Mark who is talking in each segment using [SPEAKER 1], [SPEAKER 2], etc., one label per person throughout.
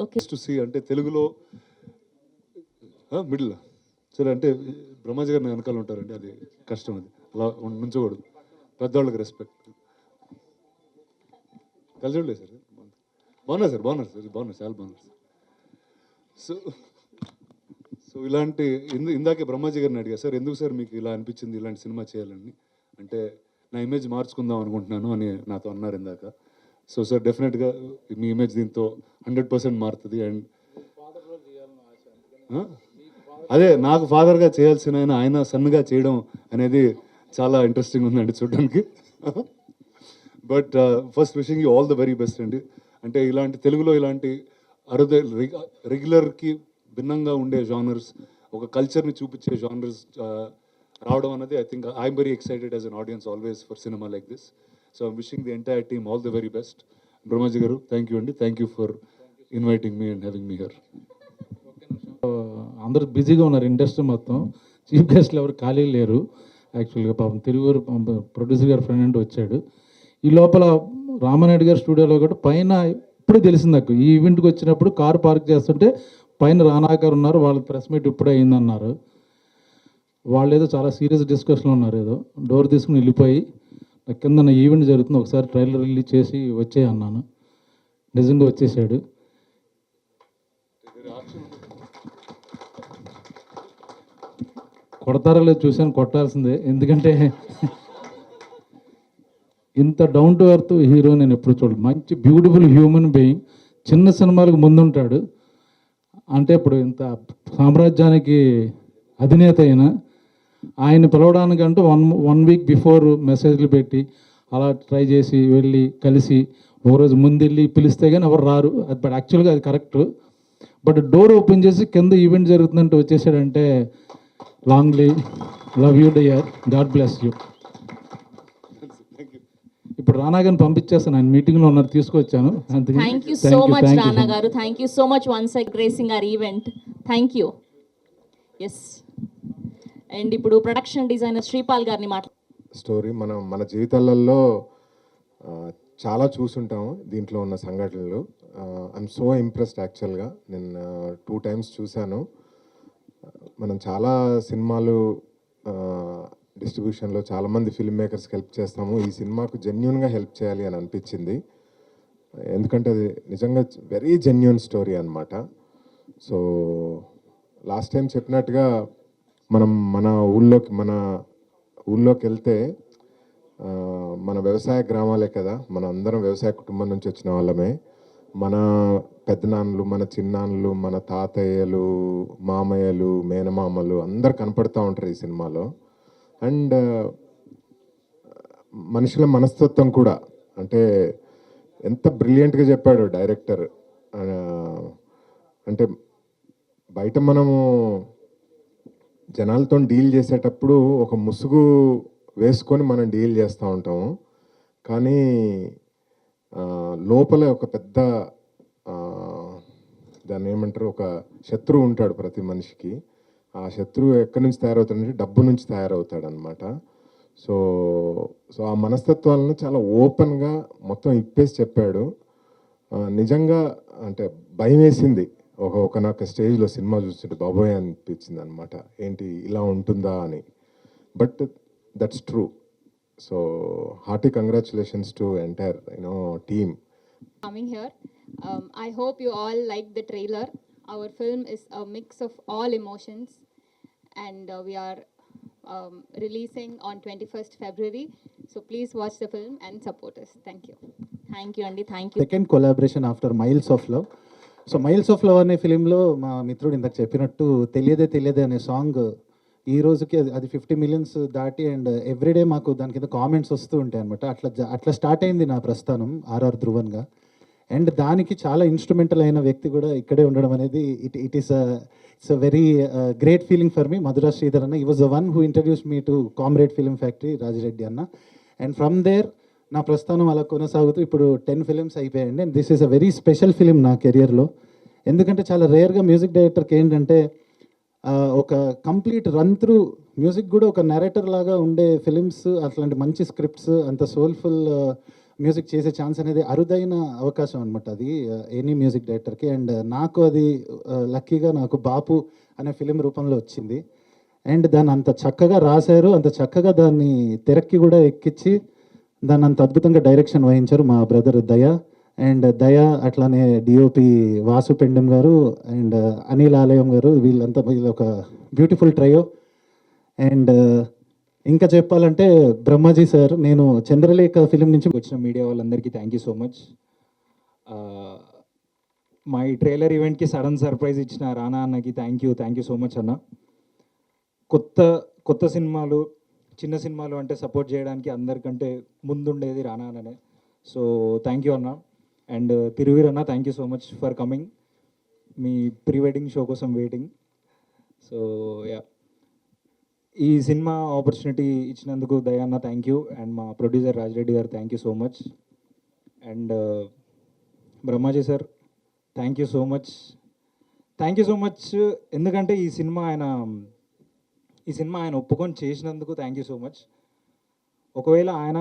[SPEAKER 1] Okay
[SPEAKER 2] to see అంటే తెలుగులో middle సరే అంటే బ్రహ్మాజీ గారిని వెనకాల ఉంటారండి, అది కష్టం, అది అలా నుంచోకూడదు, పెద్దవాళ్ళకి రెస్పెక్ట్. కలిసి ఉండలేదు సార్, బాగున్నారు సార్, బాగున్నారు సార్, బాగున్నారు, చాలా బాగున్నారు సార్. సో సో ఇలాంటి ఇందాకే బ్రహ్మాజీ గారిని అడిగా, సార్ ఎందుకు సార్ మీకు ఇలా అనిపించింది ఇలాంటి సినిమా చేయాలని, అంటే నా ఇమేజ్ మార్చుకుందాం అనుకుంటున్నాను అని నాతో అన్నారు ఇందాక. సో సార్ డెఫినెట్గా మీ ఇమేజ్ దీంతో 100% మారుతుంది. అండ్ అదే నాకు ఫాదర్గా చేయాల్సిన ఆయన సన్గా చేయడం అనేది చాలా ఇంట్రెస్టింగ్ ఉందండి చూడడానికి. But first wishing you all the very best అండి. అంటే ఇలాంటి తెలుగులో ఇలాంటి రెగ్యులర్కి భిన్నంగా ఉండే జానర్స్, ఒక కల్చర్ని చూపించే జానర్స్ రావడం అనేది I think I'm very excited as an audience always for cinema like this. So I'm wishing the entire team all the very best. Brahmaji garu thank you అండి, thank you for inviting me and having me here.
[SPEAKER 3] అందరూ బిజీగా ఉన్నారు, industry మొత్తం chief గెస్ట్లు ఎవరు ఖాళీ లేరు. యాక్చువల్గా పాపం తిరువురు ప్రొడ్యూసర్ గారు ఫ్రెండ్ అంటూ వచ్చాడు. ఈ లోపల రామానాయుడు గారి స్టూడియోలో కూడా పైన ఇప్పుడే తెలిసింది నాకు, ఈ ఈవెంట్కి వచ్చినప్పుడు కారు పార్క్ చేస్తుంటే పైన రానా గారు ఉన్నారు, వాళ్ళ ప్రెస్ మీట్ ఇప్పుడే అయిందన్నారు. వాళ్ళు ఏదో చాలా సీరియస్ డిస్కషన్లో ఉన్నారు, ఏదో డోర్ తీసుకుని వెళ్ళిపోయి కింద నా ఈవెంట్ జరుగుతుంది ఒకసారి ట్రైలర్ రిలీజ్ చేసి వచ్చే అన్నాను. నిజంగా వచ్చేసాడు. కొడతారో లేదు చూశాను, కొట్టాల్సిందే, ఎందుకంటే ఇంత డౌన్ టు ఎర్త్ హీరో నేను ఎప్పుడు చూడలేదు. మంచి బ్యూటిఫుల్ హ్యూమన్ బీయింగ్, చిన్న సినిమాలకు ముందుంటాడు. అంటే ఇప్పుడు ఇంత సామ్రాజ్యానికి అధినేత అయినా ఆయన పిలవడానికంటూ వన్ వీక్ బిఫోర్ మెసేజ్లు పెట్టి అలా ట్రై చేసి వెళ్ళి కలిసి ఒకరోజు ముందెళ్ళి పిలిస్తే కానీ ఎవరు రారు. అది బట్ యాక్చువల్గా అది కరెక్ట్. బట్ డోర్ ఓపెన్ చేసి కింద ఈవెంట్ జరుగుతుందంటే వచ్చేసాడంటే long live, love you dear, god bless you. ఇప్పుడు రానా గారిని పంపించేస్తాను, ఆయన మీటింగ్లో ఉన్నారు, తీసుకొచ్చాను.
[SPEAKER 1] Thank you so much Rana garu, thank you so much once gracing our event. Thank you. Yes, and ఇప్పుడు ప్రొడక్షన్ డిజైనర్ శ్రీపాల్ గారిని
[SPEAKER 4] స్టోరీ మన జీవితాలలో చాలా చూసుంటాము దీంట్లో ఉన్న సంఘటనలు. ఐఎమ్ సో ఇంప్రెస్డ్ యాక్చువల్గా. నేను 2 times చూశాను. మనం చాలా సినిమాలు డిస్ట్రిబ్యూషన్లో చాలామంది ఫిల్మ్ మేకర్స్కి హెల్ప్ చేస్తాము. ఈ సినిమాకు జెన్యున్గా హెల్ప్ చేయాలి అని అనిపించింది, ఎందుకంటే అది నిజంగా వెరీ జెన్యున్ స్టోరీ అనమాట. సో లాస్ట్ టైం చెప్పినట్టుగా మనం మన ఊళ్ళోకి వెళ్తే మన వ్యవసాయ గ్రామాలే కదా, మన అందరం వ్యవసాయ కుటుంబం నుంచి వచ్చిన వాళ్ళమే. మన పెద్దనాన్నలు, మన చిన్నాన్నలు, మన తాతయ్యలు, మామయ్యలు, మేనమామలు అందరు కనపడుతూ ఉంటారు ఈ సినిమాలో. అండ్ మనుషుల మనస్తత్వం కూడా, అంటే ఎంత బ్రిలియంట్గా చెప్పాడు డైరెక్టర్. అంటే బయట మనము జనాలతో డీల్ చేసేటప్పుడు ఒక ముసుగు వేసుకొని మనం డీల్ చేస్తూ ఉంటాము, కానీ లోపల ఒక పెద్ద దాన్ని ఏమంటారు, ఒక శత్రువు ఉంటాడు ప్రతి మనిషికి. ఆ శత్రువు ఎక్కడి నుంచి తయారవుతాడంటే డబ్బు నుంచి తయారవుతాడు అనమాట. సో ఆ మనస్తత్వాలను చాలా ఓపెన్గా మొత్తం ఇప్పేసి చెప్పాడు. నిజంగా అంటే భయం వేసింది నాకు స్టేజ్లో సినిమా చూస్తుంటే, బాబోయ్ అనిపించింది అనమాట, ఏంటి ఇలా ఉంటుందా అని. But that's true. So hearty congratulations to entire team
[SPEAKER 5] coming here. I hope you all like the trailer. Our film is a mix of all emotions, and we are releasing on 21st February. So please watch the film and support us. Thank you.
[SPEAKER 1] Thank you అండి, thank you.
[SPEAKER 6] Second collaboration after miles of love. So miles of love అనే ఫిలింలో మా మిత్రుడు ఇందాక చెప్పినట్టు తెలియదే అనే song ఈ రోజుకి అది 50 million దాటి, అండ్ ఎవ్రీడే మాకు దాని కింద కామెంట్స్ వస్తూ ఉంటాయి అనమాట. అట్లా స్టార్ట్ అయింది నా ప్రస్థానం ఆర్ఆర్ ధ్రువన్గా. అండ్ దానికి చాలా ఇన్స్ట్రుమెంటల్ అయిన వ్యక్తి కూడా ఇక్కడే ఉండడం అనేది it's a very great feeling for me. Madhura Sridhar అన్న, he was the one who introduce me to comrade film factory, Rajireddy అన్న. అండ్ ఫ్రమ్ దేర్ నా ప్రస్థానం అలా కొనసాగుతూ ఇప్పుడు 10 films అయిపోయాయండి. And this is a very special film నా కెరియర్లో, ఎందుకంటే చాలా రేర్గా మ్యూజిక్ డైరెక్టర్కి ఏంటంటే ఒక కంప్లీట్ రన్ త్రూ మ్యూజిక్ కూడా ఒక నెరేటర్ లాగా ఉండే ఫిలిమ్స్, అట్లాంటి మంచి స్క్రిప్ట్స్, అంత సోల్ఫుల్ మ్యూజిక్ చేసే ఛాన్స్ అనేది అరుదైన అవకాశం అనమాట అది ఎనీ మ్యూజిక్ డైరెక్టర్కి. అండ్ నాకు అది లక్కీగా నాకు బాపు అనే ఫిలిం రూపంలో వచ్చింది. అండ్ దాన్ని అంత చక్కగా రాశారు, అంత చక్కగా దాన్ని తెరక్కి కూడా ఎక్కించి దాన్ని అంత అద్భుతంగా డైరెక్షన్ వహించారు మా బ్రదర్ దయ. అండ్ దయ అట్లానే డిఓపి వాసు పెండెం గారు అండ్ అనిల్ ఆలయం గారు, వీళ్ళు ఒక బ్యూటిఫుల్ ట్రయో. అండ్ ఇంకా చెప్పాలంటే బ్రహ్మాజీ సార్, నేను చంద్రలేఖ ఫిలిం నుంచి
[SPEAKER 7] వచ్చిన మీడియా వాళ్ళందరికీ థ్యాంక్ యూ సో మచ్. మా ఈ ట్రైలర్ ఈవెంట్కి సడన్ సర్ప్రైజ్ ఇచ్చిన రానా అన్నకి థ్యాంక్ యూ సో మచ్ అన్న. కొత్త సినిమాలు, చిన్న సినిమాలు అంటే సపోర్ట్ చేయడానికి అందరికంటే ముందుండేది రానా అన్ననే. సో థ్యాంక్ యూ అన్న. అండ్ తిరువీర్ అన్న, thank you so much for coming. Me pre wedding show కోసం వెయిటింగ్. సో యా, ఈ సినిమా ఆపర్చునిటీ ఇచ్చినందుకు దయాన్న థ్యాంక్ యూ. అండ్ మా ప్రొడ్యూసర్ రాజరెడ్డి గారు thank you so much. And Brahmaji sir thank you so much. ఎందుకంటే ఈ cinema ఆయన ఒప్పుకొని చేసినందుకు థ్యాంక్ యూ సో మచ్. ఒకవేళ ఆయన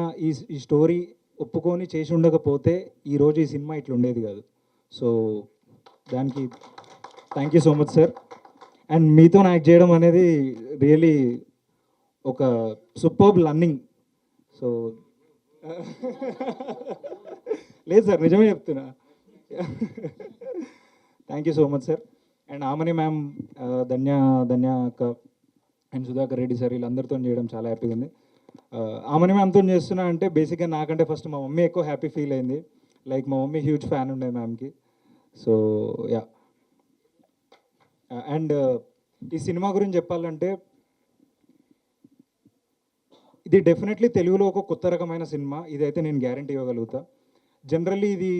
[SPEAKER 7] ఈ స్టోరీ ఒప్పుకొని చేసి ఉండకపోతే ఈరోజు ఈ సినిమా ఇట్లా ఉండేది కాదు. సో దానికి thank you so much sir. And మీతో యాక్ట్ చేయడం అనేది రియలీ ఒక సూపర్బ్ లర్నింగ్. సో లేదు సార్, నిజమే చెప్తున్నా. Thank you so much sir. And Aamani ma'am, Dhanya అక్క అండ్ సుధాకర్ రెడ్డి సార్, వీళ్ళందరితో చేయడం చాలా హ్యాపీగా ఉంది. ఆమని మ్యామ్తో చేస్తున్నా అంటే బేసిక్గా నాకంటే ఫస్ట్ మా మమ్మీ ఎక్కువ హ్యాపీ ఫీల్ అయింది. లైక్ మా మమ్మీ హ్యూజ్ ఫ్యాన్ ఉండే మ్యామ్కి. So yeah. అండ్ ఈ సినిమా గురించి చెప్పాలంటే ఇది డెఫినెట్లీ తెలుగులో ఒక కొత్త రకమైన సినిమా, ఇదైతే నేను గ్యారంటీ ఇవ్వగలుగుతా. జనరల్లీ ఇది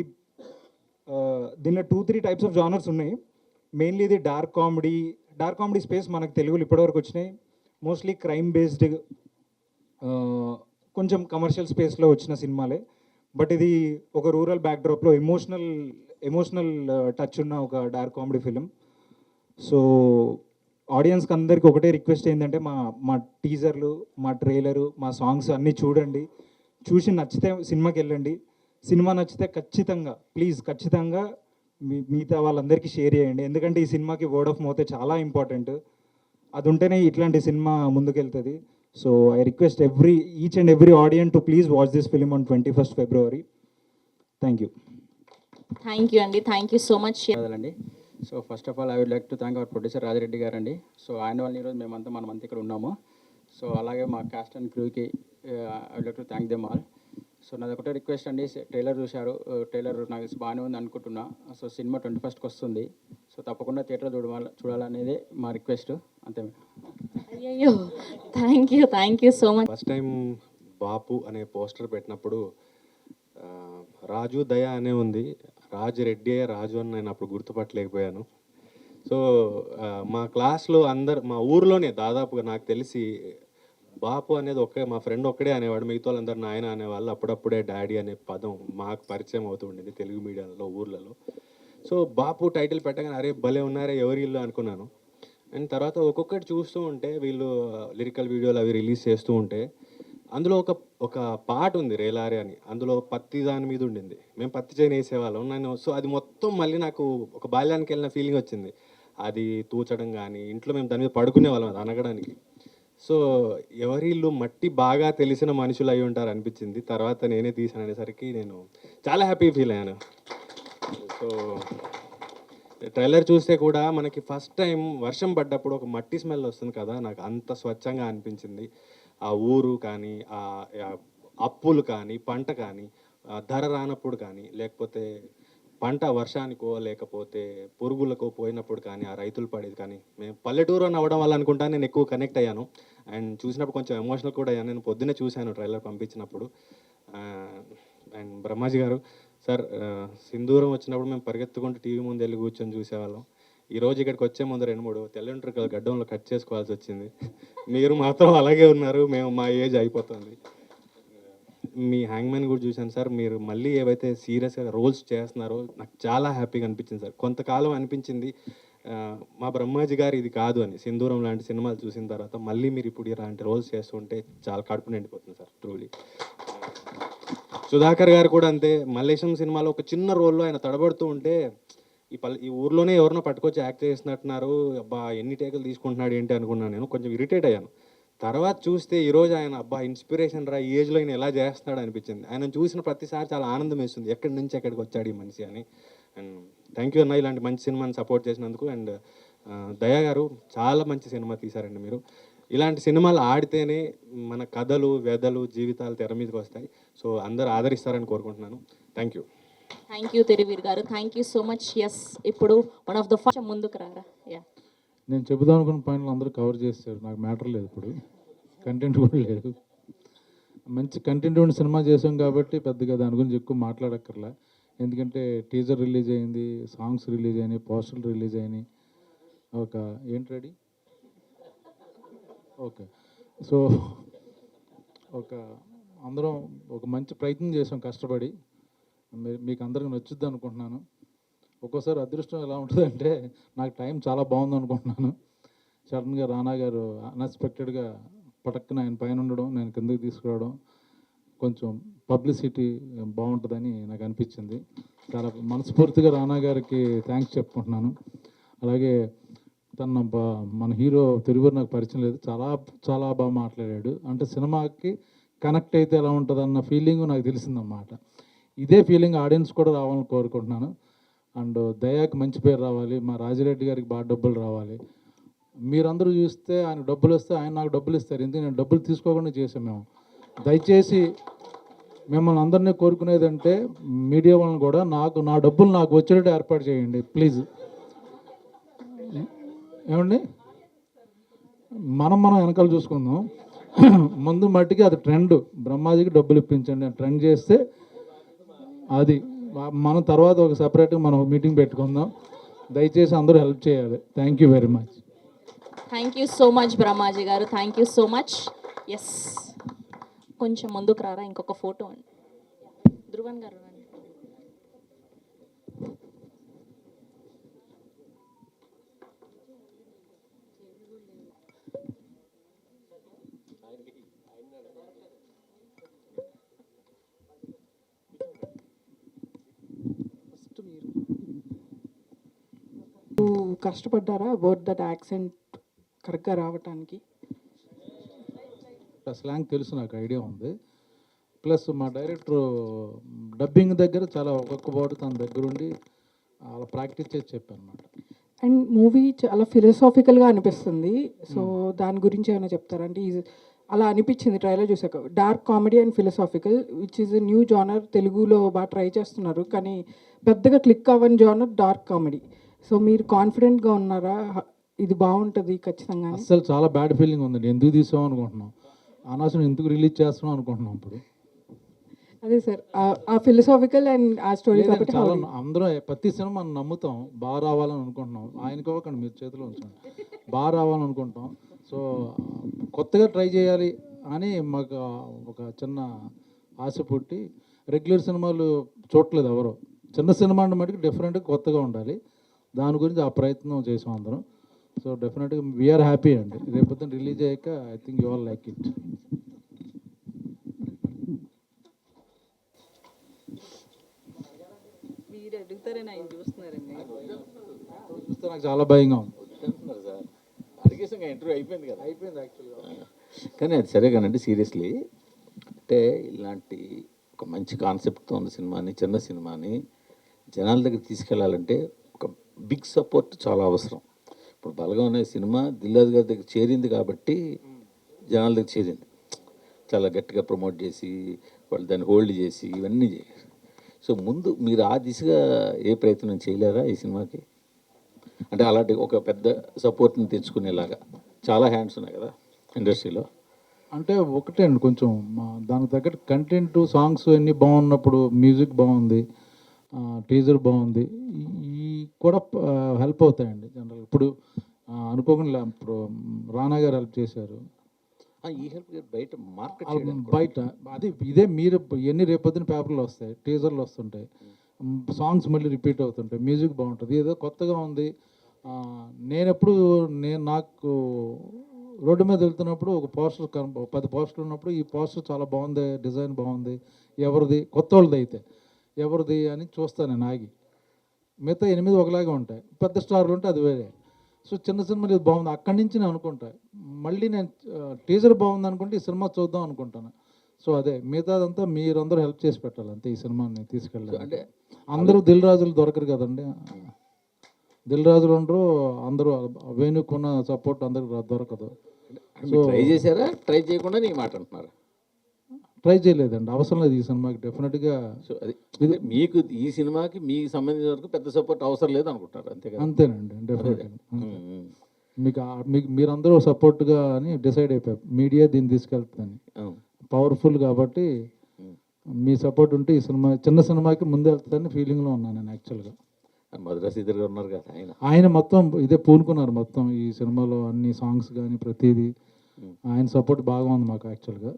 [SPEAKER 7] దీనిలో 2-3 టైప్స్ ఆఫ్ జానర్స్ ఉన్నాయి. మెయిన్లీ ఇది డార్క్ కామెడీ స్పేస్ మనకు తెలుగులో ఇప్పటివరకు వచ్చినాయి. మోస్ట్లీ క్రైమ్ బేస్డ్, కొంచెం కమర్షియల్ స్పేస్లో వచ్చిన సినిమాలే. బట్ ఇది ఒక రూరల్ బ్యాక్డ్రాప్లో ఎమోషనల్ టచ్ ఉన్న ఒక డార్క్ కామెడీ ఫిలిం. సో ఆడియన్స్కి అందరికీ ఒకటే రిక్వెస్ట్ ఏంటంటే మా టీజర్లు, మా ట్రైలరు, మా సాంగ్స్ అన్నీ చూడండి. చూసి నచ్చితే సినిమాకి వెళ్ళండి. సినిమా నచ్చితే ఖచ్చితంగా మిగతా వాళ్ళందరికీ షేర్ చేయండి. ఎందుకంటే ఈ సినిమాకి వర్డ్ ఆఫ్ మౌత్ చాలా ఇంపార్టెంట్. అది ఉంటేనే ఇట్లాంటి సినిమా ముందుకెళ్తుంది. So I request each and every audience to please watch this film on 21st February. Thank you
[SPEAKER 1] అండి, థ్యాంక్ యూ సో మచ్.
[SPEAKER 8] అండి. So first of all I would like to thank our producer Raja Reddy గారు అండి. So ఆయన వల్ల ఈరోజు మనమంతా ఇక్కడ ఉన్నాము. సో అలాగే మా కాస్ట్ అండ్ క్రూకి I would like to thank them all. So నాది ఒకటే రిక్వెస్ట్ అండి, ట్రైలర్ చూశారు, ట్రైలర్ నాకు బాగానే ఉంది అనుకుంటున్నా. సో సినిమా 21st వస్తుంది. సో తప్పకుండా థియేటర్లో చూడాలనేది మా రిక్వెస్ట్, అంతే.
[SPEAKER 1] అయ్యో, thank you so much.
[SPEAKER 2] First time Bapu అనే పోస్టర్ పెట్టినప్పుడు రాజు దయ అనే ఉంది, రాజు రెడ్డి రాజు అని నేను అప్పుడు గుర్తుపట్టలేకపోయాను. సో మా క్లాస్లో మా ఊర్లోనే దాదాపుగా నాకు తెలిసి బాపు అనేది మా ఫ్రెండ్ ఒక్కడే అనేవాడు, మిగతా వాళ్ళందరూ నాయన అనేవాళ్ళు. అప్పుడప్పుడే డాడీ అనే పదం మాకు పరిచయం అవుతూ ఉండేది తెలుగు మీడియాలో, ఊర్లలో. సో బాపు టైటిల్ పెట్టగానే అరే భలే ఉన్నారే, ఎవరి ఇల్లు అనుకున్నాను. అండ్ తర్వాత ఒక్కొక్కటి చూస్తూ ఉంటే వీళ్ళు లిరికల్ వీడియోలు అవి రిలీజ్ చేస్తూ ఉంటే అందులో ఒక పాట ఉంది రేలారే అని, అందులో పత్తి దాని మీద ఉండింది. మేము పత్తి చేను వేసేవాళ్ళం. సో అది మొత్తం మళ్ళీ నాకు ఒక బాల్యానికి వెళ్ళిన ఫీలింగ్ వచ్చింది. అది తూచడం కానీ, ఇంట్లో మేము దాని మీద పడుకునే వాళ్ళం అది అనగడానికి. సో ఎవరి ఇల్లు మట్టి బాగా తెలిసిన మనుషులు అయి ఉంటారు అనిపించింది. తర్వాత నేనే తీసాను అనేసరికి నేను చాలా హ్యాపీ ఫీల్ అయ్యాను. సో ట్రైలర్ చూస్తే కూడా మనకి ఫస్ట్ టైం వర్షం పడ్డప్పుడు ఒక మట్టి స్మెల్ వస్తుంది కదా, నాకు అంత స్వచ్ఛంగా అనిపించింది. ఆ ఊరు కానీ, ఆ అప్పులు కానీ, పంట కానీ, ధర రానప్పుడు కానీ, లేకపోతే పంట వర్షానికో లేకపోతే పురుగులకో పోయినప్పుడు కానీ ఆ రైతులు పడేది కానీ, మేము పల్లెటూరు అని అవ్వడం వల్ల అనుకుంటా నేను ఎక్కువ కనెక్ట్ అయ్యాను. అండ్ చూసినప్పుడు కొంచెం ఎమోషనల్ కూడా అయ్యాను. నేను పొద్దున్నే చూశాను ట్రైలర్ పంపించినప్పుడు. అండ్ బ్రహ్మాజీ గారు సార్, సింధూరం వచ్చినప్పుడు మేము పరిగెత్తుకుంటూ టీవీ ముందు వెళ్ళి కూర్చొని చూసేవాళ్ళం. ఈరోజు ఇక్కడికి వచ్చే ముందు 2-3 తెల్లంటారు గడ్డంలో కట్ చేసుకోవాల్సి వచ్చింది. మీరు మాత్రం అలాగే ఉన్నారు, మేము మా ఏజ్ అయిపోతుంది. మీ హ్యాంగ్మ్యాన్ కూడా చూశాను సార్, మీరు మళ్ళీ ఏవైతే సీరియస్గా రోల్స్ చేస్తున్నారో నాకు చాలా హ్యాపీగా అనిపించింది సార్. కొంతకాలం అనిపించింది మా బ్రహ్మాజీ గారు ఇది కాదు అని. సింధూరం లాంటి సినిమాలు చూసిన తర్వాత మళ్ళీ మీరు ఇప్పుడు ఇలాంటి రోల్స్ చేస్తుంటే చాలా కడుపు నిండిపోతుంది సార్, ట్రూలీ.
[SPEAKER 9] సుధాకర్ గారు కూడా అంతే. మల్లేశం సినిమాలో ఒక చిన్న రోల్లో ఆయన తడబడుతూ ఉంటే ఈ ఊర్లోనే ఎవరినో పట్టుకొచ్చి యాక్ట్ చేసినట్టున్నారు, అబ్బా ఎన్ని టేకులు తీసుకుంటున్నాడు ఏంటి అనుకున్నాను. నేను కొంచెం ఇరిటేట్ అయ్యాను. తర్వాత చూస్తే ఈరోజు ఆయన అబ్బా ఇన్స్పిరేషన్ రా, ఈ ఏజ్లో ఆయన ఎలా చేస్తున్నాడు అనిపించింది. ఆయన చూసిన ప్రతిసారి చాలా ఆనందం వేస్తుంది, ఎక్కడి నుంచి ఎక్కడికి వచ్చాడు ఈ మనిషి అని. అండ్ థ్యాంక్ యూ అన్న ఇలాంటి మంచి సినిమాని సపోర్ట్ చేసినందుకు. అండ్ దయా గారు చాలా మంచి సినిమా తీశారండి మీరు. ఇలాంటి సినిమాలు ఆడితేనే మన కథలు వ్యధలు జీవితాలు తెర మీదకి వస్తాయి. సో అందరూ ఆదరిస్తారని కోరుకుంటున్నాను. Thank you.
[SPEAKER 1] Thank you Thiruveer garu, thank you so much. Yes, ఇప్పుడు వన్ ఆఫ్ ద ఫస్ట్ ముందుకు రారా. యా,
[SPEAKER 3] నేను చెబుదాం అనుకున్న పాయింట్లు అందరూ కవర్ చేశారు. నాకు మ్యాటర్ లేదు, ఇప్పుడు కంటెంట్ కూడా లేదు. మంచి కంటెంట్ ఉన్న సినిమా చేసాం కాబట్టి పెద్దగా దాని గురించి ఎక్కువ మాట్లాడక్కర్లా. ఎందుకంటే టీజర్ రిలీజ్ అయింది, సాంగ్స్ రిలీజ్ అయినాయి, పోస్టర్లు రిలీజ్ అయినాయి. ఒక ఏంటి రెడీ ఓకే. సో అందరం ఒక మంచి ప్రయత్నం చేసాం కష్టపడి. మీకు అందరికి నచ్చుద్ది అనుకుంటున్నాను. ఒక్కోసారి అదృష్టం ఎలా ఉంటుందంటే నాకు టైం చాలా బాగుంది అనుకుంటున్నాను, సడన్గా రానా గారు అన్ఎక్స్పెక్టెడ్గా పటక్కున ఆయన పైన ఉండడం, నేను కిందకి తీసుకురావడం, కొంచెం పబ్లిసిటీ బాగుంటుందని నాకు అనిపించింది. చాలా మనస్ఫూర్తిగా రానా గారికి థ్యాంక్స్ చెప్పుకుంటున్నాను. అలాగే మన హీరో తిరువూరు నాకు పరిచయం లేదు, చాలా చాలా బాగా మాట్లాడాడు. అంటే సినిమాకి కనెక్ట్ అయితే ఎలా ఉంటుందన్న ఫీలింగ్ నాకు తెలిసిందన్నమాట. ఇదే ఫీలింగ్ ఆడియన్స్ కూడా రావాలని కోరుకుంటున్నాను. అండ్ దయాకి మంచి పేరు రావాలి, మా రాజిరెడ్డి గారికి బాగా డబ్బులు రావాలి. మీరందరూ చూస్తే ఆయన డబ్బులు వస్తే ఆయన నాకు డబ్బులు ఇస్తారు, ఎందుకంటే నేను డబ్బులు తీసుకోకుండా చేసాం మేము. దయచేసి మిమ్మల్ని అందరినీ కోరుకునేదంటే మీడియా వాళ్ళని కూడా నా డబ్బులు నాకు వచ్చేటట్టు ఏర్పాటు చేయండి ప్లీజ్. ఏమండి, మనం వెనకాల చూసుకుందాం. ముందు మట్టికి అది ట్రెండ్, బ్రహ్మాజీకి డబ్బులు ఇప్పించండి అని ట్రెండ్ చేస్తే అది మనం తర్వాత ఒక సపరేట్గా మనం మీటింగ్ పెట్టుకుందాం. దయచేసి అందరూ హెల్ప్ చేయాలి. Thank you very much.
[SPEAKER 1] Thank you so much Brahmaji garu, thank you so much. Yes, కొంచెం ముందుకు రారా, ఇంకొక ఫోటో అండి. ధ్రువన్ గారు రండి.
[SPEAKER 10] కష్టపడ్డారా అబౌట్ దట్ యాక్సెంట్ కరెక్ట్గా రావటానికి?
[SPEAKER 3] స్లాంగ్ తెలుసు, నాకు ఐడియా ఉంది. ప్లస్ మా డైరెక్టర్ డబ్బింగ్ దగ్గర చాలా ఒక్కొక్క వర్డ్ తన దగ్గర ఉండి అలా ప్రాక్టీస్ చేసి చెప్పాను అనమాట.
[SPEAKER 10] అండ్ మూవీ చాలా ఫిలసాఫికల్గా అనిపిస్తుంది. సో దాని గురించి ఏమైనా చెప్తారా? అంటే అలా అనిపించింది ట్రైలర్ చూసాక. Dark comedy and philosophical which is a new genre. తెలుగులో బాగా ట్రై చేస్తున్నారు, కానీ పెద్దగా క్లిక్ అవ్వని జానర్ డార్క్ కామెడీ. సో మీరు కాన్ఫిడెంట్గా ఉన్నారా ఇది బాగుంటుంది ఖచ్చితంగా?
[SPEAKER 3] అసలు చాలా బ్యాడ్ ఫీలింగ్ ఉందండి. ఎందుకు తీసాం అనుకుంటున్నాం, అనవసరం ఎందుకు రిలీజ్ చేస్తున్నాం అనుకుంటున్నాం. ఇప్పుడు
[SPEAKER 10] అదే సార్, ఆ ఫిలసాఫికల్ అండ్ ఆ స్టోరీ కాబట్టి
[SPEAKER 3] చాలా అందరం ప్రతి సినిమా మనం నమ్ముతాం, బాగా రావాలని అనుకుంటున్నాం. ఆయనకి ఇవ్వకండి, మీరు చేతిలో ఉంచండి. బాగా రావాలని అనుకుంటాం. సో కొత్తగా ట్రై చేయాలి అని మాకు ఒక చిన్న ఆశ పుట్టి, రెగ్యులర్ సినిమాలు చూడట్లేదు ఎవరు, చిన్న సినిమా అంటే మటుకు డిఫరెంట్గా కొత్తగా ఉండాలి. దాని గురించి ఆ ప్రయత్నం చేసాం అందరం. సో డెఫినెట్గా వీఆర్ హ్యాపీ అండి. రేపొద్దున రిలీజ్ అయ్యాక I think you all like it.
[SPEAKER 11] మీరు అడుగుతారని ఆయన చూస్తున్నారండి.
[SPEAKER 3] చూస్తే నాకు చాలా భయంగా ఉంది.
[SPEAKER 12] సార్ అడిగేసాక ఇంటర్వ్యూ అయిపోయింది కదా,
[SPEAKER 3] అయిపోయింది యాక్చువల్గా.
[SPEAKER 12] కానీ అది సరే కానండి, సీరియస్లీ అంటే ఇలాంటి ఒక మంచి కాన్సెప్ట్తో ఉన్న సినిమాని, చిన్న సినిమాని జనాల దగ్గర తీసుకెళ్లాలంటే ఒక బిగ్ సపోర్ట్ చాలా అవసరం. ఇప్పుడు బలగా అనే సినిమా దిల్రాజు గారి దగ్గర చేరింది కాబట్టి జనాల దగ్గర చేరింది. చాలా గట్టిగా ప్రమోట్ చేసి వాళ్ళు దాన్ని హోల్డ్ చేసి ఇవన్నీ చేయాలి. సో ముందు మీరు ఆ దిశగా ఏ ప్రయత్నం చేయలేరా ఈ సినిమాకి? అంటే అలాంటి ఒక పెద్ద సపోర్ట్ని తెచ్చుకునేలాగా చాలా హ్యాండ్స్ ఉన్నాయి కదా ఇండస్ట్రీలో.
[SPEAKER 3] అంటే ఒకటే అండి, కొంచెం దానికి తగ్గట్టు కంటెంట్, సాంగ్స్ అన్నీ బాగున్నప్పుడు, మ్యూజిక్ బాగుంది, టీజర్ బాగుంది, ఈ కూడా హెల్ప్ అవుతాయండి జనరల్. ఇప్పుడు అనుకోకుండా ఇప్పుడు రానా గారు హెల్ప్ చేశారు.
[SPEAKER 12] ఈ హెల్ప్ బయట మార్కెట్
[SPEAKER 3] బయట అది ఇదే మీరు ఎన్ని రేపొద్దున పేపర్లు వస్తాయి, టీజర్లు వస్తుంటాయి, సాంగ్స్ మళ్ళీ రిపీట్ అవుతుంటాయి, మ్యూజిక్ బాగుంటుంది, ఏదో కొత్తగా ఉంది. నాకు రోడ్డు మీద వెళ్తున్నప్పుడు ఒక పోస్టర్ 10 పోస్టర్లు ఉన్నప్పుడు ఈ పోస్టర్ చాలా బాగుంది, డిజైన్ బాగుంది, ఎవరిది, కొత్త వాళ్ళది అయితే ఎవరిది అని చూస్తాను నేను ఆగి. మిగతా 8 ఒకలాగే ఉంటాయి, పెద్ద స్టార్లు ఉంటే అది వేరే. సో చిన్న సినిమాలు ఇది బాగుంది అక్కడి నుంచి నేను అనుకుంటా. మళ్ళీ నేను టీజర్ బాగుంది అనుకుంటే ఈ సినిమా చూద్దాం అనుకుంటాను. సో అదే మిగతాదంతా మీరందరూ హెల్ప్ చేసి పెట్టాలి అంతే ఈ సినిమాని తీసుకెళ్ళాలి. అంటే అందరూ దిల్ రాజులు దొరకరు కదండి, దిల్ రాజులు ఉండరు అందరూ, వేణుకున్న సపోర్ట్ అందరికి దొరకదు.
[SPEAKER 12] సో ట్రై చేశారా? ట్రై చేయకుండా నీ మాట అంటున్నారు?
[SPEAKER 3] ట్రై చేయలేదండి, అవసరం లేదు ఈ సినిమాకి డెఫినెట్గా.
[SPEAKER 12] సో అది ఇది మీకు ఈ సినిమాకి మీకు సంబంధించిన వరకు పెద్ద సపోర్ట్ అవసరం లేదు అనుకుంటారు అంతే కదా?
[SPEAKER 3] అంతేనండి, డెఫినెట్గా. మీకు మీరందరూ సపోర్ట్గా అని డిసైడ్ అయిపోయారు, మీడియా దీన్ని తీసుకెళ్తుందని. పవర్ఫుల్ కాబట్టి మీ సపోర్ట్ ఉంటే ఈ సినిమా చిన్న సినిమాకి ముందు వెళ్తుందని ఫీలింగ్లో ఉన్నాను నేను యాక్చువల్గా.
[SPEAKER 12] మద్రాసు ఇద్దరు ఉన్నారు కదా
[SPEAKER 3] ఆయన మొత్తం ఇదే పూనుకున్నారు మొత్తం ఈ సినిమాలో అన్ని సాంగ్స్ కానీ ప్రతిదీ ఆయన సపోర్ట్ బాగా ఉంది మాకు యాక్చువల్గా.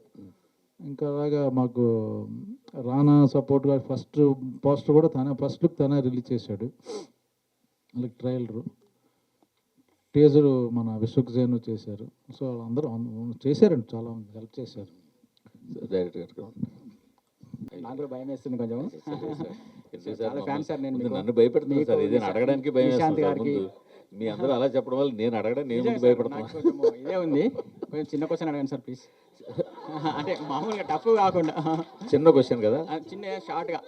[SPEAKER 3] ఇంకా అలాగా మాకు రానా సపోర్ట్గా ఫస్ట్ పోస్టర్ కూడా ఫస్ట్ లుక్ తనే రిలీజ్ చేశాడు, అలాగే ట్రైలరు, టీజరు మన విశ్వక్ జైన్ చేశారు. సో వాళ్ళందరూ చేశారండి, చాలా మంది హెల్ప్ చేశారు.
[SPEAKER 12] డైరెక్టర్
[SPEAKER 8] నాకు కూడా భయం వేస్తుంది కొంచెం. చాలా ఫ్యాన్ సార్ నేను.
[SPEAKER 12] నన్ను భయపెడుతున్నాను సార్, ఇదే అడగడానికి భయం వేస్తుంది. మీ అందరూ అలా చెప్పడం వల్ల నేను అడగడం నేను భయపడుతున్నాను.
[SPEAKER 8] ఇదే ఉంది, కొంచెం చిన్న క్వశ్చన్ అడగండి సార్ ప్లీజ్. అంటే మామూలుగా టఫ్ కాకుండా
[SPEAKER 12] చిన్న క్వశ్చన్ కదా,
[SPEAKER 8] చిన్న షార్ట్గా.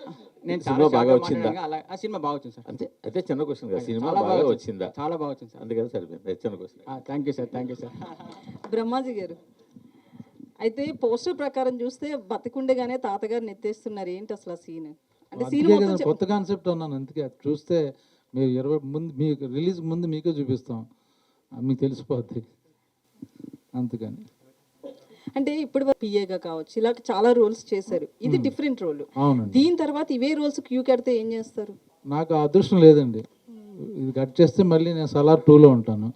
[SPEAKER 8] నేను
[SPEAKER 12] సినిమా బాగా వచ్చిందా?
[SPEAKER 8] ఆ సినిమా బాగా వచ్చింది సార్.
[SPEAKER 12] అంతే అయితే చిన్న క్వశ్చన్ కదా, సినిమా బాగా వచ్చిందా?
[SPEAKER 8] చాలా బాగా వచ్చింది సార్.
[SPEAKER 12] అందుకని సరిపోయింది చిన్న question.
[SPEAKER 8] Thank you sir, thank you sir.
[SPEAKER 11] Brahmaji గారు, అయితే పోస్టర్ ప్రకారం చూస్తే బతికుండగానే తాతగారిని ఎత్తేస్తున్నారు, ఏంటి అసలు ఆ సీన్? అంటే సీన్
[SPEAKER 3] కొత్త కాన్సెప్ట్ అన్నాను, అందుకే అది చూస్తే మీరు 20 ముందు మీకు రిలీజ్ ముందు మీకే చూపిస్తాం, మీకు తెలిసిపోద్ది అందుకని.
[SPEAKER 11] అంటే ఇప్పుడు పిఏగా కావచ్చు ఇలా చాలా రోల్స్ చేశారు, ఇది డిఫరెంట్ రోల్. దీని తర్వాత ఇవే రోల్స్ క్యూ కడితే ఏం చేస్తారు?
[SPEAKER 3] నాకు ఆ అదృష్టం లేదండి, ఇది కట్ చేస్తే మళ్ళీ నేను సలార్ 2లో ఉంటాను,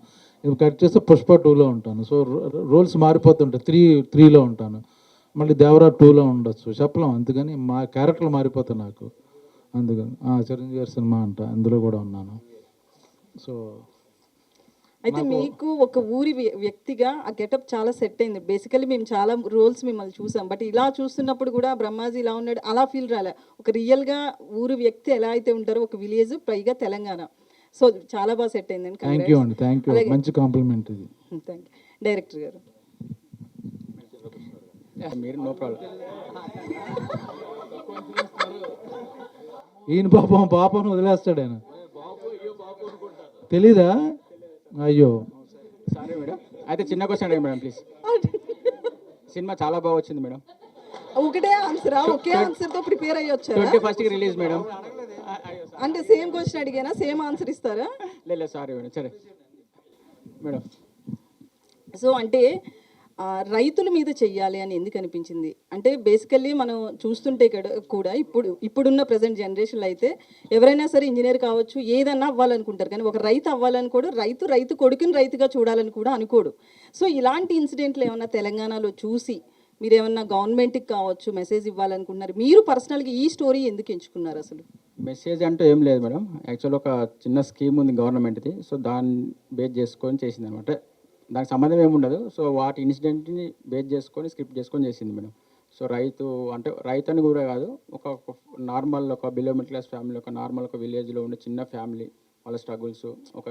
[SPEAKER 3] ఇది కట్ చేస్తే పుష్ప 2లో ఉంటాను. సో రోల్స్ మారిపోతుంటాయి, 3లో ఉంటాను, మళ్ళీ దేవరా 2లో ఉండొచ్చు, చెప్పలేం. అందుకని మా క్యారెక్టర్లు మారిపోతాయి నాకు, అందుకని చిరంజీవి గారి సినిమా అంట అందులో కూడా ఉన్నాను. సో
[SPEAKER 11] అయితే మీకు ఒక ఊరి వ్యక్తిగా ఆ గెటప్ చాలా సెట్ అయింది. బేసికలీ మేము చాలా రోల్స్ మిమ్మల్ని చూసాం, బట్ ఇలా చూస్తున్నప్పుడు కూడా బ్రహ్మాజీ ఇలా ఉన్నాడు అలా ఫీల్ రాలే. ఒక రియల్గా ఊరి వ్యక్తి ఎలా అయితే ఉంటారో, ఒక విలేజ్ పైగా తెలంగాణ, సో చాలా బాగా సెట్ అయిందండి.
[SPEAKER 3] థ్యాంక్ యూ అండి, థ్యాంక్ యూ, మంచి కాంప్లిమెంట్ ఇది.
[SPEAKER 11] Thank you. డైరెక్టర్ గారు
[SPEAKER 8] మీరు నో ప్రాబ్లం.
[SPEAKER 3] ఈయన పాపను వదిలేస్తాడు ఆయన, తెలీదా? అయ్యో
[SPEAKER 8] సారీ మేడం. అయితే చిన్న క్వశ్చన్ అడగండి మేడం ప్లీజ్. సినిమా చాలా బాగా వచ్చింది మేడం.
[SPEAKER 11] ఒకటే ఆన్సరా? ఒకే ఆన్సర్ తో ప్రిపేర్ అయ్యి వచ్చారా?
[SPEAKER 8] 21st కి రిలీజ్ మేడం.
[SPEAKER 11] అంటే సేమ్ క్వశ్చన్ అడిగానా, సేమ్ ఆన్సర్ ఇస్తారా?
[SPEAKER 8] లేదు సారీ మేడం, సరే మేడం.
[SPEAKER 11] సో అంటే రైతుల మీద చెయ్యాలి అని ఎందుకు అనిపించింది అంటే, బేసికల్లీ మనం చూస్తుంటే కూడా ఇప్పుడున్న ప్రజెంట్ జనరేషన్లో అయితే ఎవరైనా సరే ఇంజనీర్ కావచ్చు, ఏదన్నా అవ్వాలనుకుంటారు, కానీ ఒక రైతు అవ్వాలని కూడా రైతు కొడుకుని రైతుగా చూడాలని కూడా అనుకోడు. సో ఇలాంటి ఇన్సిడెంట్లు ఏమన్నా తెలంగాణలో చూసి మీరు ఏమన్నా గవర్నమెంట్కి కావచ్చు మెసేజ్ ఇవ్వాలనుకున్నారు? మీరు పర్సనల్గా ఈ స్టోరీ ఎందుకు ఎంచుకున్నారు అసలు?
[SPEAKER 8] మెసేజ్ అంటే ఏం లేదు మేడం, యాక్చువల్ ఒక చిన్న స్కీమ్ ఉంది గవర్నమెంట్ది, సో దాన్ని బేస్ చేసుకొని చేసింది అనమాట. దానికి సంబంధం ఏముండదు, సో వాటి ఇన్సిడెంట్ని బేస్ చేసుకొని స్క్రిప్ట్ చేసుకొని చేసింది మేడం. సో రైతు అని కూడా కాదు, ఒక నార్మల్ ఒక బిలో మిడిల్ క్లాస్ ఫ్యామిలీ, ఒక నార్మల్ ఒక విలేజ్లో ఉండే చిన్న ఫ్యామిలీ, వాళ్ళ స్ట్రగుల్స్, ఒక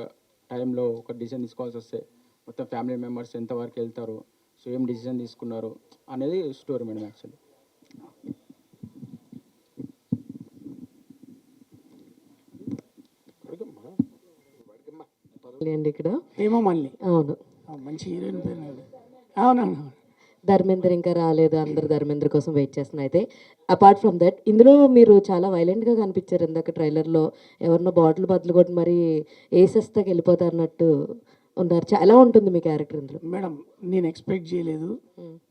[SPEAKER 8] టైంలో ఒక డిసిజన్ తీసుకోవాల్సి వస్తే మొత్తం ఫ్యామిలీ మెంబర్స్ ఎంతవరకు వెళ్తారు, సో ఏం డిసిజన్ తీసుకున్నారు అనేది స్టోరీ మేడం యాక్చువల్లీ.
[SPEAKER 13] అండి ఇక్కడ
[SPEAKER 14] ఏమో మళ్ళీ
[SPEAKER 13] అవును
[SPEAKER 14] మంచి హీరోయిన్ పేరు అవునవును.
[SPEAKER 13] ధర్మేంద్ర ఇంకా రాలేదు, అందరు ధర్మేంద్ర కోసం వెయిట్ చేస్తున్నారు. అయితే అపార్ట్ ఫ్రమ్ దట్ ఇందులో మీరు చాలా వైలెంట్గా కనిపించారు ఇందాక ట్రైలర్లో, ఎవరినో బాటిల్ బదులు కొట్టి మరి వేసేస్తాకి వెళ్ళిపోతారన్నట్టు ఉన్నారు. ఎలా ఉంటుంది మీ క్యారెక్టర్ ఇందులో?
[SPEAKER 14] మేడం నేను ఎక్స్పెక్ట్ చేయలేదు,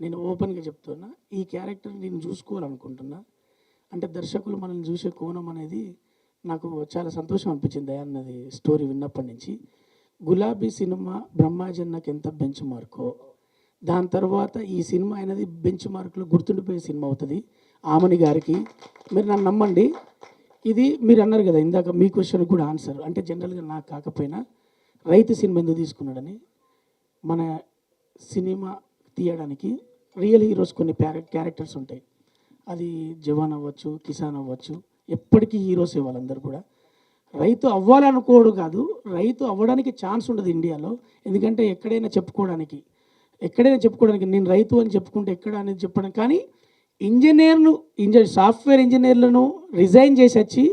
[SPEAKER 14] నేను ఓపెన్గా చెప్తున్నా, ఈ క్యారెక్టర్ నేను చూసుకోవాలనుకుంటున్నా. అంటే దర్శకులు మనల్ని చూసే కోణం అనేది నాకు చాలా సంతోషం అనిపించింది అన్నది స్టోరీ విన్నప్పటి నుంచి. గులాబీ సినిమా బ్రహ్మాజీ నాకు ఎంత బెంచ్ మార్కో, దాని తర్వాత ఈ సినిమా అనేది బెంచ్ మార్కులో గుర్తుండిపోయే సినిమా అవుతుంది ఆమని గారికి. మీరు నన్ను నమ్మండి, ఇది మీరు అన్నారు కదా ఇందాక మీ క్వశ్చన్ కూడా ఆన్సర్, అంటే జనరల్గా నాకు కాకపోయినా రైతు సినిమా ఎందుకు తీసుకున్నాడని. మన సినిమా తీయడానికి రియల్ హీరోస్ కొన్ని క్యారెక్టర్స్ ఉంటాయి. అది జవాన్ అవ్వచ్చు, కిసాన్ అవ్వచ్చు, ఎప్పటికీ హీరోసే వాళ్ళందరూ కూడా. రైతు అవ్వాలనుకోడు కాదు, రైతు అవ్వడానికి ఛాన్స్ ఉండదు ఇండియాలో. ఎందుకంటే ఎక్కడైనా చెప్పుకోవడానికి నేను రైతు అని చెప్పుకుంటే ఎక్కడ అనేది చెప్పడం. కానీ సాఫ్ట్వేర్ ఇంజనీర్లను రిజైన్ చేసి వచ్చి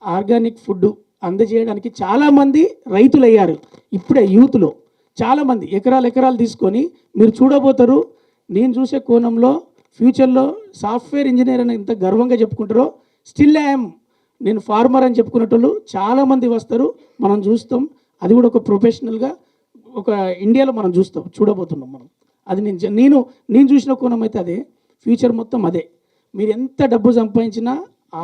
[SPEAKER 14] ఆర్గానిక్ ఫుడ్ అందజేయడానికి చాలామంది రైతులు అయ్యారు. ఇప్పుడే యూత్లో చాలామంది ఎకరాలు తీసుకొని మీరు చూడబోతారు. నేను చూసే కోణంలో ఫ్యూచర్లో సాఫ్ట్వేర్ ఇంజనీర్ అని ఎంత గర్వంగా చెప్పుకుంటారో, స్టిల్ నేను ఫార్మర్ అని చెప్పుకునేటోళ్ళు చాలామంది వస్తారు, మనం చూస్తాం. అది కూడా ఒక ప్రొఫెషనల్గా ఒక ఇండియాలో మనం చూడబోతున్నాం మనం. అది నేను చూసిన కోణం అయితే అదే. ఫ్యూచర్ మొత్తం అదే. మీరు ఎంత డబ్బు సంపాదించినా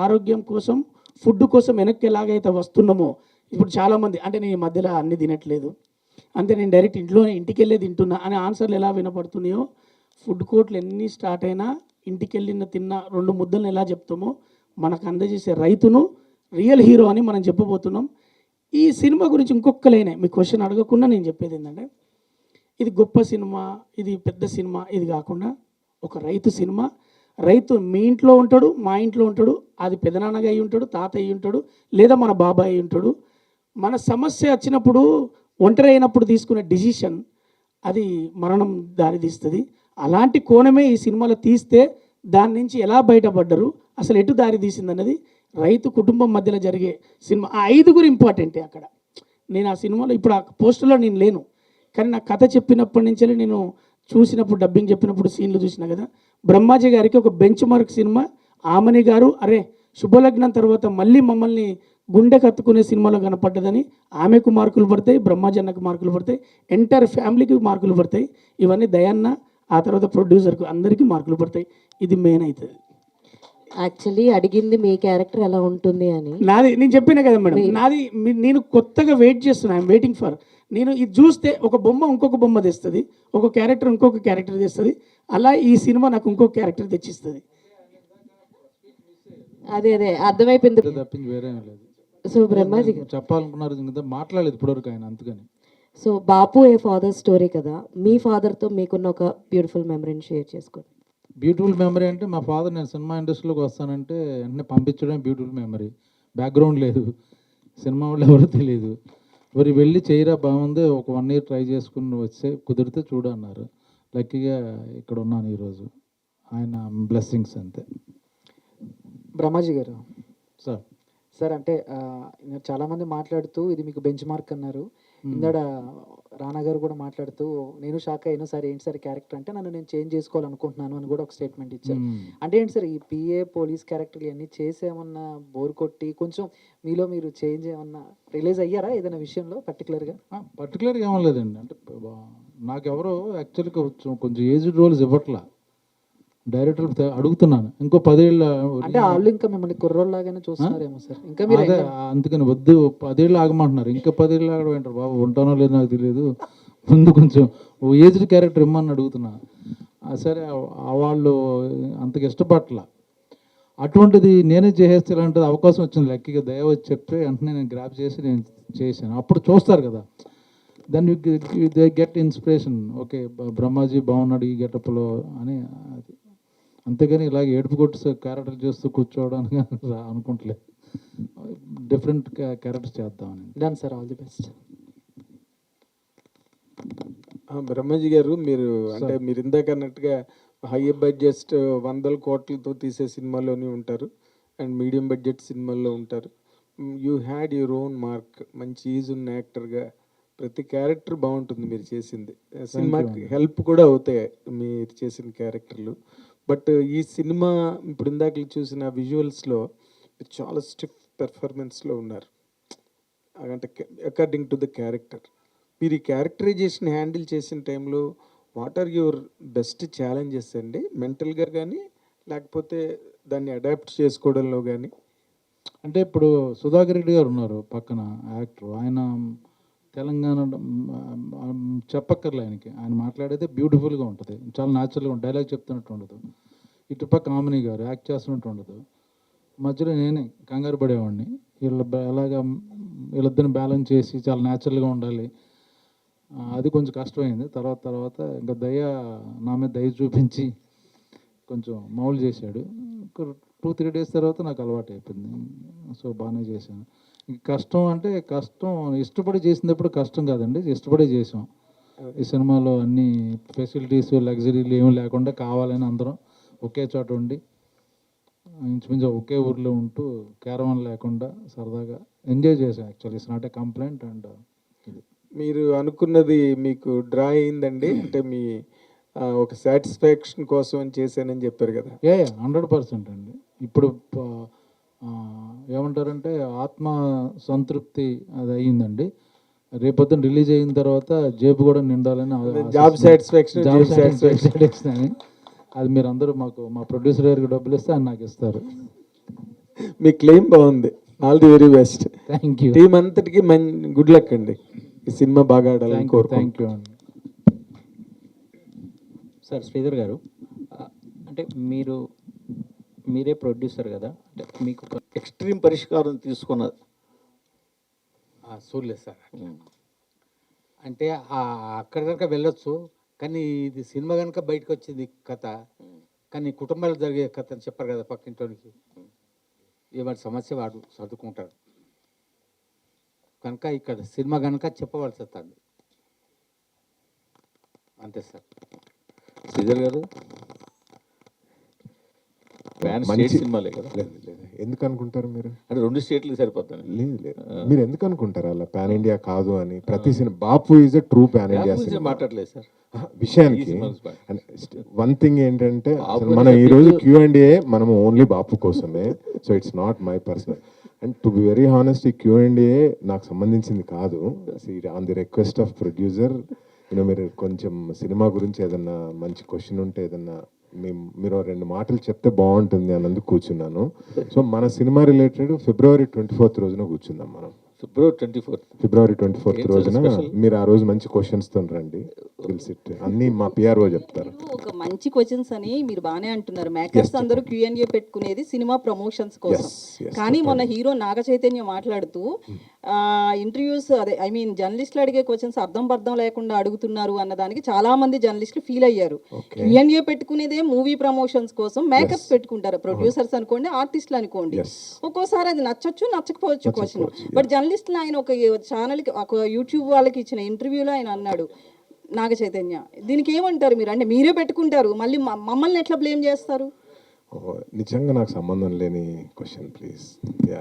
[SPEAKER 14] ఆరోగ్యం కోసం, ఫుడ్ కోసం వెనక్కి ఎలాగైతే వస్తున్నామో, ఇప్పుడు చాలామంది అంటే నేను ఈ మధ్యలో అన్ని తినట్లేదు, అంతే నేను డైరెక్ట్ ఇంటికి వెళ్ళే తింటున్నా అనే ఆన్సర్లు ఎలా వినపడుతున్నాయో, ఫుడ్ కోర్ట్లు ఎన్ని స్టార్ట్ అయినా ఇంటికి వెళ్ళిన తిన్న 2 ముద్దలను ఎలా చెప్తామో, మనకు అందజేసే రైతును రియల్ హీరో అని మనం చెప్పబోతున్నాం. ఈ సినిమా గురించి ఇంకొక లైనే మీ క్వశ్చన్ అడగకుండా నేను చెప్పేది ఏంటంటే, ఇది గొప్ప సినిమా, ఇది పెద్ద సినిమా, ఇది కాకుండా ఒక రైతు సినిమా. రైతు మీ ఇంట్లో ఉంటాడు, మా ఇంట్లో ఉంటాడు, అది పెదనాన్నగా అయి ఉంటాడు, తాత అయి ఉంటాడు, లేదా మన బాబాయ్ అయి ఉంటాడు. మన సమస్య వచ్చినప్పుడు, ఒంటరి అయినప్పుడు తీసుకునే డిసిషన్ అది మరణం దారితీస్తుంది. అలాంటి కోణమే ఈ సినిమాలో తీస్తే దాని నుంచి ఎలా బయటపడ్డరు, అసలు ఎటు దారి తీసింది అన్నది రైతు కుటుంబం మధ్యలో జరిగే సినిమా. ఆ 5 ఇంపార్టెంటే అక్కడ. నేను ఆ సినిమాలో ఇప్పుడు ఆ పోస్టర్లో నేను లేను, కానీ నా కథ చెప్పినప్పటి నుంచే నేను చూసినప్పుడు, డబ్బింగ్ చెప్పినప్పుడు సీన్లు చూసినా కదా. బ్రహ్మాజీ గారికి ఒక బెంచ్ మార్క్ సినిమా. ఆమని గారు అరే శుభలగ్నం తర్వాత మళ్ళీ మమ్మల్ని గుండె కత్తుకునే సినిమాలో కనపడ్డదని ఆమెకు మార్కులు పడతాయి, బ్రహ్మాజీ అన్నకు మార్కులు పడతాయి, ఎంటైర్ ఫ్యామిలీకి మార్కులు పడతాయి. ఇవన్నీ దయాన్న, ఆ తర్వాత ప్రొడ్యూసర్కు అందరికీ మార్కులు పడతాయి. ఇది మెయిన్ అవుతుంది.
[SPEAKER 13] యాక్చువల్లీ అడిగింది మీ క్యారెక్టర్ ఎలా ఉంటుంది అని.
[SPEAKER 14] నేను చెప్పినా కదా మేడం, నేను కొత్తగా వెయిట్ చేస్తున్నా. I'm waiting for. నేను ఇది చూస్తే ఒక బొమ్మ ఇంకొక బొమ్మ తెస్తుంది, ఒక క్యారెక్టర్ ఇంకొక క్యారెక్టర్ తెస్తుంది. అలా ఈ సినిమా నాకు ఇంకొక క్యారెక్టర్ తెచ్చిస్తుంది.
[SPEAKER 13] అదే అర్థమైపోయింది.
[SPEAKER 3] తప్పించి వేరే ఏం లేదు.
[SPEAKER 13] సో బ్రహ్మాజీ గారు
[SPEAKER 3] చెప్పాలనుకున్నారు ఇంకా మాట్లాడలేదు ఇప్పటివరకు ఆయన, అందుకని.
[SPEAKER 13] సో బాపు ఏ ఫాదర్ స్టోరీ కదా, మీ ఫాదర్తో మీకున్న ఒక బ్యూటిఫుల్ మెమరీని షేర్ చేసుకోండి.
[SPEAKER 3] బ్యూటిఫుల్ మెమరీ అంటే మా ఫాదర్ నేను సినిమా ఇండస్ట్రీలోకి వస్తానంటే వెంటనే పంపించడం బ్యూటిఫుల్ మెమరీ. బ్యాక్గ్రౌండ్ లేదు, సినిమా వాళ్ళు ఎవరో తెలియదు. మరి వెళ్ళి చేయరా బాగుంది, ఒక 1 year ట్రై చేసుకుని వస్తే కుదిరితే చూడు అన్నారు. లక్కీగా ఇక్కడ ఉన్నాను ఈరోజు, ఆయన బ్లెస్సింగ్స్ అంతే.
[SPEAKER 6] బ్రహ్మాజీ గారు
[SPEAKER 3] సార్
[SPEAKER 6] అంటే చాలామంది మాట్లాడుతూ ఇది మీకు బెంచ్ మార్క్ అన్నారు. ఇందాడ రానా గారు కూడా మాట్లాడుతూ నేను షాక్ అయినా, సార్ ఏంటి సార్ క్యారెక్టర్ అంటే నన్ను నేను చేంజ్ చేసుకోవాలనుకుంటున్నాను అని కూడా ఒక స్టేట్మెంట్ ఇచ్చారు. అంటే ఏంటి సార్ ఈ పిఏ పోలీస్ క్యారెక్టర్లు ఇవన్నీ చేసేమన్నా బోర్ కొట్టి కొంచెం మీలో మీరు చేంజ్ ఏమన్నా రిలీజ్ అయ్యారా ఏదైనా విషయంలో పర్టికులర్గా
[SPEAKER 3] ఏమో లేదండి. అంటే నాకెవరో యాక్చువల్గా కొంచెం ఏజ్డ్ రోల్స్ ఇవ్వట్లా. డైరెక్టర్ అడుగుతున్నాను ఇంకో 10 ఏళ్ళ
[SPEAKER 6] అంటే వాళ్ళు ఇంకా మిమ్మల్ని కుర్రోళ్ళలాగానే చూస్తున్నారేమో సార్. ఇంకా మీరు
[SPEAKER 3] అందుకని వద్దు 10 ఏళ్ళు ఆగమంటున్నారు. ఇంకా 10 ఏళ్ళు ఆగమంటారు బాబు, ఉంటానో లేదో నాకు తెలియదు, ముందు కొంచెం ఏజ్డ్ క్యారెక్టర్ ఇమ్మని అడుగుతున్నా. సరే వాళ్ళు అంతకు ఇష్టపడట్లా. అటువంటిది నేనే చేసేస్తే ఇలాంటిది అవకాశం వచ్చింది. లక్కీగా దయ వచ్చి చెప్తే వెంటనే నేను గ్రాప్ చేసి నేను చేశాను. అప్పుడు చూస్తారు కదా, then they get inspiration. Okay Brahmaji బాగున్నాడు ఈ గెటప్లో అని. అది అంతేగాని ఇలాగ ఏడుపు కొట్టు క్యారెక్టర్ చేస్తూ కూర్చోవడానికి అనుకుంటలేదు. డిఫరెంట్ క్యారెక్టర్స్ చేద్దామని.
[SPEAKER 6] Done sir, all the best.
[SPEAKER 15] Brahmaji గారు, మీరు ఇందాక అన్నట్టుగా హై బడ్జెట్ 100 కోట్లతో తీసే సినిమాలోనే ఉంటారు అండ్ మీడియం బడ్జెట్ సినిమాల్లో ఉంటారు. You had your own mark. మంచి ఈజ్ ఉన్న యాక్టర్గా ప్రతి క్యారెక్టర్ బాగుంటుంది మీరు చేసింది. సినిమాకి హెల్ప్ కూడా అవుతాయి మీరు చేసిన క్యారెక్టర్లు. బట్ ఈ సినిమా ఇప్పుడు ఇందాక చూసిన విజువల్స్లో చాలా స్టిఫ్ పెర్ఫార్మెన్స్లో ఉన్నారు, అంటే అకార్డింగ్ టు ద క్యారెక్టర్. మీరు ఈ క్యారెక్టరైజేషన్ హ్యాండిల్ చేసిన టైంలో what are your best challenges అండి, మెంటల్గా కానీ లేకపోతే దాన్ని అడాప్ట్ చేసుకోవడంలో కానీ?
[SPEAKER 3] అంటే ఇప్పుడు సుధాకర్ రెడ్డి గారు ఉన్నారు పక్కన యాక్టర్, ఆయన తెలంగాణ చెప్పక్కర్లే ఆయనకి. ఆయన మాట్లాడేది బ్యూటిఫుల్గా ఉంటుంది, చాలా న్యాచురల్గా ఉంటుంది, డైలాగ్ చెప్తున్నట్టు ఉండదు. ఇటుపక్క ఆమని గారు యాక్ట్ చేస్తున్నట్టు ఉండదు. మధ్యలో నేనే కంగారు పడేవాడిని, వీళ్ళిద్దరిని బ్యాలెన్స్ చేసి చాలా న్యాచురల్గా ఉండాలి. అది కొంచెం కష్టమైంది. తర్వాత ఇంకా నా మీద దయ చూపించి కొంచెం మౌలు చేశాడు. 2-3 డేస్ తర్వాత నాకు అలవాటు అయిపోయింది. సో బాగానే చేశాను. కష్టం అంటే కష్టం ఇష్టపడి చేసినప్పుడు కష్టం కాదండి, ఇష్టపడే చేసాం. ఈ సినిమాలో అన్ని ఫెసిలిటీస్ లగ్జరీలు ఏమి లేకుండా కావాలని అందరం ఒకే చోట ఉండి ఇంచుమించు ఒకే ఊర్లో ఉంటూ క్యారవాన్ లేకుండా సరదాగా ఎంజాయ్ చేసాం. Actually it's not a complaint. And
[SPEAKER 15] మీరు అనుకున్నది మీకు డ్రా అయిందండి, అంటే మీ ఒక సాటిస్ఫాక్షన్ కోసం అని చేశానని చెప్పారు కదా?
[SPEAKER 3] 100% అండి. ఇప్పుడు ఏమంటారంటే ఆత్మ సంతృప్తి అది అయ్యిందండి. రేపొద్దున రిలీజ్ అయిన తర్వాత జేబు కూడా నిండాలని
[SPEAKER 15] జాబ్ సాటిస్ఫాక్షన్
[SPEAKER 3] అని అది మీరు అందరూ మాకు మా ప్రొడ్యూసర్ గారికి డబ్బులు ఇస్తే ఆయన నాకు ఇస్తారు.
[SPEAKER 15] మీ క్లెయిమ్ బాగుంది. All the very best.
[SPEAKER 3] Thank you.
[SPEAKER 15] Team అంతటికి గుడ్ లక్ అండి. ఈ సినిమా బాగా ఆడాలని కోరుకుంటున్నాను.
[SPEAKER 3] థ్యాంక్ యూ అండి.
[SPEAKER 16] సార్ శ్రీధర్ గారు, అంటే మీరే ప్రొడ్యూసర్ కదా, అంటే మీకు
[SPEAKER 12] ఎక్స్ట్రీమ్ పరిష్కారం తీసుకున్న
[SPEAKER 17] చూడలేదు సార్. అంటే అక్కడ కనుక వెళ్ళొచ్చు, కానీ ఇది సినిమా కనుక బయటకు వచ్చింది కథ, కానీ కుటుంబాలు జరిగే కథ అని చెప్పారు కదా పక్కింటోనికి. ఏమంటే సమస్య వాడు చదువుకుంటాడు కనుక ఇక్కడ సినిమా కనుక చెప్పవలసి వస్తుంది అంతే సార్.
[SPEAKER 12] శ్రీధర్ గారు
[SPEAKER 4] మంచి
[SPEAKER 12] సినిమాలే కదా?
[SPEAKER 4] ఎందుకు అనుకుంటారు మీరు?
[SPEAKER 12] అంటే 2 స్టేట్లకు సరిపోతాను.
[SPEAKER 4] లేదు, మీరు ఎందుకు అనుకుంటారు అలా పాన్ ఇండియా కాదు అని? ప్రతి cinema Bapu is a true pan India cinema.
[SPEAKER 12] మాట్లాడలేదు సార్
[SPEAKER 4] విషయానికి. వన్ థింగ్ ఏంటంటే మనం ఈరోజు Q&A మనం ఓన్లీ బాపు కోసమే. So it's not my personal. And to be very honest, ఈ Q&A నాకు సంబంధించింది కాదు. On the request of producer, మీరు కొంచెం సినిమా గురించి ఏదన్నా మంచి క్వశ్చన్ ఉంటే ఏదన్నా మీరు 2 మాటలు చెప్తే బాగుంటుంది అన్నందుకు కూర్చున్నాను. సో మన సినిమా రిలేటెడ్ February 24th రోజున కూర్చుందాం మనం. February 24th రోజున మీరు ఆ రోజు మంచి క్వశ్చన్స్తో రండి. అన్నీ మా పిఆర్ఓ చెప్తారు.
[SPEAKER 11] ఒక మంచి క్వశ్చన్స్ అని మీరు బాగానే అంటున్నారు. మేకర్స్ అందరూ Q&A పెట్టుకునేది సినిమా ప్రమోషన్స్ కోసం. కానీ మొన్న హీరో నాగ చైతన్య మాట్లాడుతూ ఇంటర్వ్యూస్ అదే ఐ మీన్ జర్నలిస్టులు అడిగే క్వశ్చన్స్ అర్థం లేకుండా అడుగుతున్నారు అన్నదానికి చాలా మంది జర్నలిస్టులు ఫీల్ అయ్యారు. Q&A పెట్టుకునేదే మూవీ ప్రమోషన్స్ కోసం మేకర్స్ పెట్టుకుంటారు. ప్రొడ్యూసర్స్ అనుకోండి, ఆర్టిస్టులు అనుకోండి. ఒక్కోసారి అది నచ్చచ్చు నచ్చకపోవచ్చు క్వశ్చన్. బట్ జర్నలిస్టులు ఆయన ఒక ఛానల్కి ఒక యూట్యూబ్ వాళ్ళకి ఇచ్చిన ఇంటర్వ్యూలో ఆయన అన్నాడు నాగ చైతన్య, దీనికి ఏమంటారు మీరు? అంటే మీరే పెట్టుకుంటారు, మళ్ళీ మమ్మల్ని ఎట్లా బ్లేమ్ చేస్తారు?
[SPEAKER 4] నిజంగా నాకు సంబంధం లేని క్వశ్చన్ ప్లీజ్. యా